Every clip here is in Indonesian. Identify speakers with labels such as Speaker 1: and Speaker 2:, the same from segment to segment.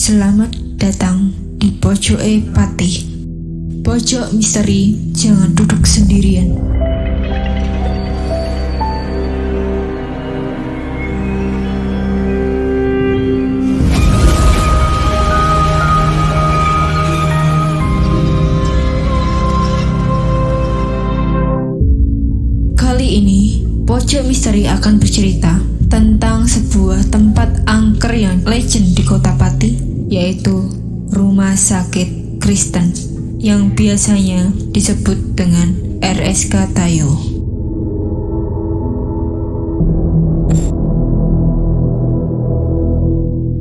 Speaker 1: Selamat datang di Pojoke Patih. Pojok misteri, jangan duduk sendirian. Kali ini, Pojok Misteri akan bercerita tentang sebuah tempat angker yang legend di Kota Pati, yaitu Rumah Sakit Kristen yang biasanya disebut dengan RSK Tayo.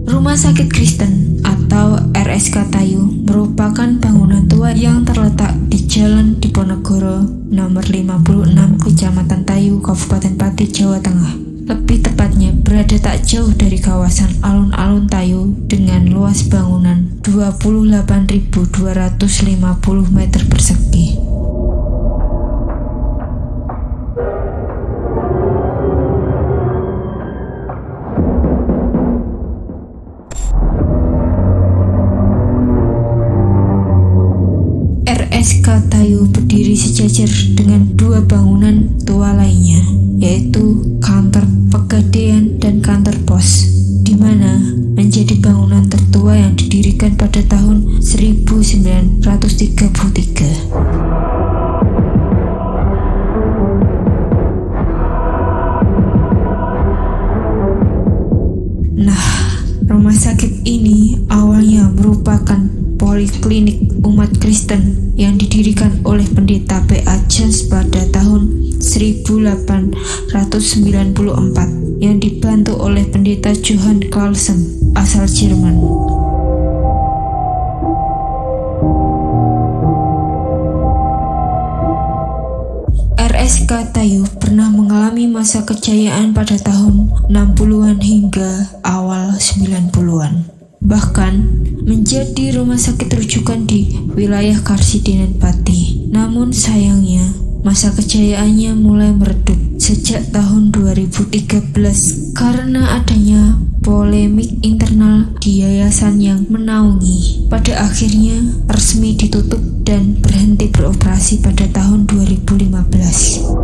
Speaker 1: Rumah Sakit Kristen atau RSK Tayo merupakan bangunan tua yang terletak di Jalan Diponegoro nomor 56 Kecamatan Tayo, Kabupaten Pati, Jawa Tengah. Lebih tepatnya berada tak jauh dari kawasan alun-alun Tayo dengan luas bangunan 28.250 meter persegi. RSK Tayo berdiri sejajar dengan dua bangunan tua lainnya, yaitu kantor Pegadaian dan kantor pos, di mana menjadi bangunan tertua yang didirikan pada tahun 1933. Nah, rumah sakit ini awalnya merupakan poliklinik umat Kristen yang didirikan oleh pendeta P.A. Jones pada tahun 1894 yang dibantu oleh pendeta Johann Clausen asal Jerman. RSK Tayo pernah mengalami masa kejayaan pada tahun 60-an hingga awal 90-an. Bahkan menjadi rumah sakit rujukan di wilayah Karsidenan Pati. Namun sayangnya, masa kejayaannya mulai meredup sejak tahun 2013 karena adanya polemik internal di yayasan yang menaungi. Pada akhirnya resmi ditutup dan berhenti beroperasi pada tahun 2015.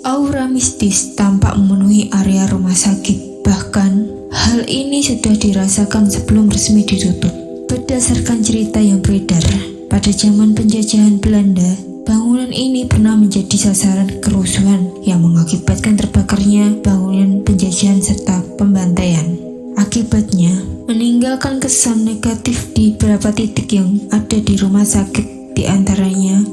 Speaker 1: Aura mistis tampak memenuhi area rumah sakit. Bahkan, hal ini sudah dirasakan sebelum resmi ditutup. Berdasarkan cerita yang beredar, pada zaman penjajahan Belanda, bangunan ini pernah menjadi sasaran kerusuhan yang mengakibatkan terbakarnya bangunan penjajahan serta pembantaian. Akibatnya, meninggalkan kesan negatif di beberapa titik yang ada di rumah sakit. Di antaranya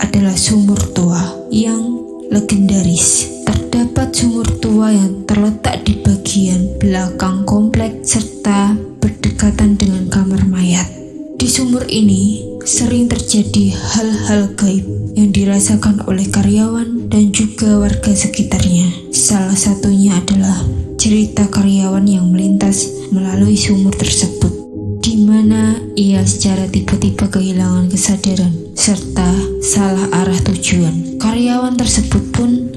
Speaker 1: adalah sumur tua yang legendaris. Terdapat sumur tua yang terletak di bagian belakang komplek serta berdekatan dengan kamar mayat. Di sumur ini sering terjadi hal-hal gaib yang dirasakan oleh karyawan dan juga warga sekitarnya. Salah satunya adalah cerita karyawan yang melintas melalui sumur tersebut, di mana ia secara tiba-tiba kehilangan kesadaran serta salah arah tujuan. Karyawan tersebut pun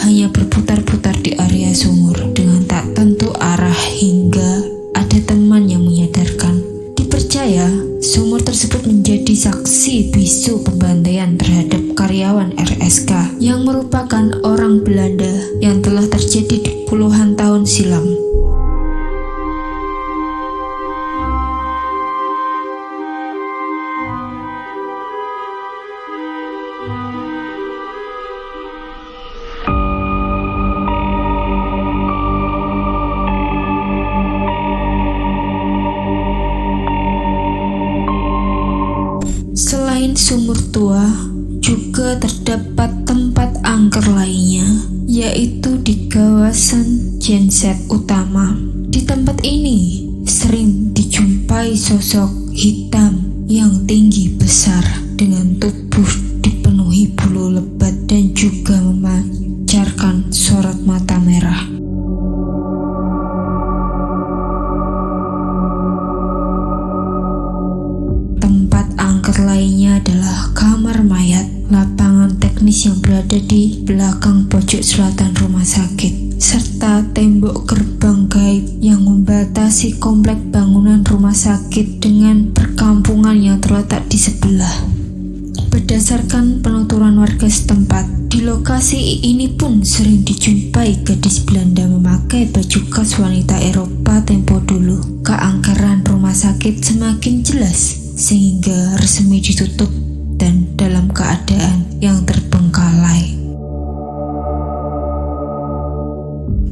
Speaker 1: hanya berputar-putar di area sumur dengan tak tentu arah hingga ada teman yang menyadarkan. Dipercaya sumur tersebut menjadi saksi bisu pembantaian terhadap karyawan RSK yang merupakan orang Belanda yang telah terjadi di puluhan tahun silam. Selain sumur tua, juga terdapat tempat angker lainnya, yaitu di kawasan genset utama. Di tempat ini sering dijumpai sosok hitam yang tinggi besar dengan tubuh dipenuhi bulu lebat dan juga memancarkan sorot mata merah. Tempat angker lainnya adalah kamar mayat, lapangan teknis yang berada di belakang pojok selatan rumah sakit, serta tembok gerbang gaib yang membatasi komplek bangunan rumah sakit dengan perkampungan yang terletak di sebelah. Berdasarkan penuturan warga setempat, di lokasi ini pun sering dijumpai gadis Belanda memakai baju khas wanita Eropa tempo dulu. Keangkeran rumah sakit semakin jelas sehingga resmi ditutup dan dalam keadaan yang terbengkalai.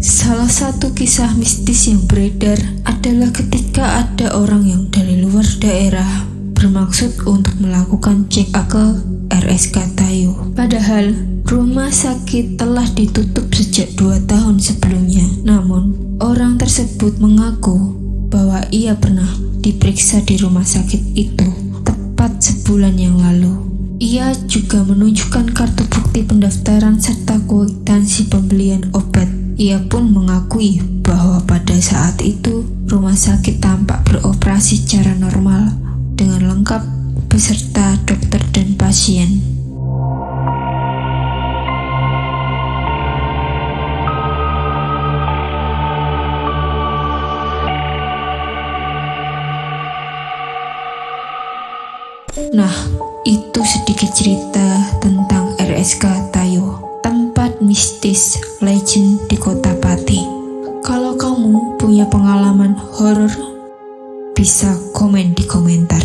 Speaker 1: Salah satu kisah mistis yang beredar adalah ketika ada orang yang dari luar daerah bermaksud untuk melakukan check up ke RSK Tayo. Padahal rumah sakit telah ditutup sejak 2 tahun sebelumnya. Namun, orang tersebut mengaku bahwa ia pernah diperiksa di rumah sakit itu tepat sebulan yang lalu. Ia juga menunjukkan kartu bukti pendaftaran serta kwitansi pembelian obat. Ia pun mengakui bahwa pada saat itu rumah sakit tampak beroperasi secara normal dengan lengkap beserta dokter dan pasien. Nah, itu sedikit cerita tentang RSK Tayo, tempat mistis legend di Kota Pati. Kalau kamu punya pengalaman horor, bisa komen di komentar.